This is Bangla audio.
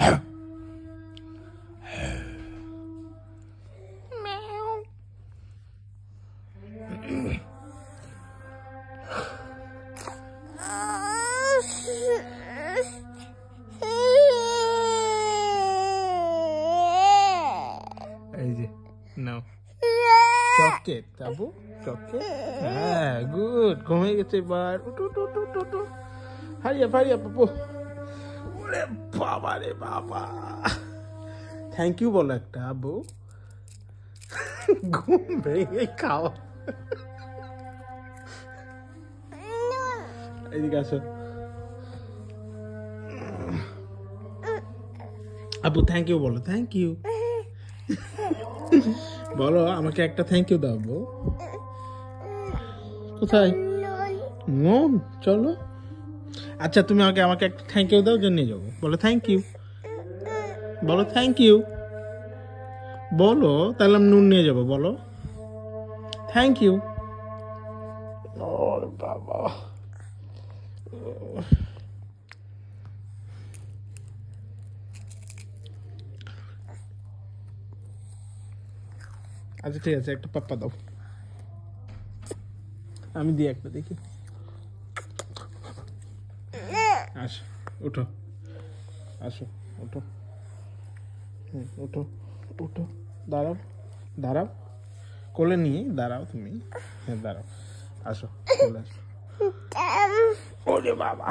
এই যে নাও চকলেট আবু, চকলেট। হ্যাঁ গুড, ঘুমিয়ে গেছে এবার। উঠো উঠো উঠো উঠো উঠো, হারিয়া ফারিয়া পাপু। ওরে বাবা রে বাবা, থ্যাংক ইউ বলো একটা আবু। ঘুম ভেঙে খাওয়া। এদিকে আসো আবু, থ্যাংক ইউ বলো, থ্যাংক ইউ বলো, আমাকে একটা থ্যাংক ইউ দাও আবু। কোথায় মন? চলো, আচ্ছা তুমি আমাকে একটা থ্যাংক ইউ দাও, জন্য যাবো। বলো থ্যাংক ইউ, বলো থ্যাংক ইউ বলো, তাহলে আমি নুন নিয়ে যাবো। বলো থ্যাংক ইউ। ওরে বাবা, আচ্ছা ঠিক আছে, একটা পাপ্পা দাও, আমি দিই একটা, দেখি। আসো উঠো, আসো উঠো, উঠো উঠো, দাঁড়াও দাঁড়াও, কোলে নিয়ে দাঁড়াও তুমি। হ্যাঁ দাঁড়াও, আসো কোলে আসো। ওরে বাবা।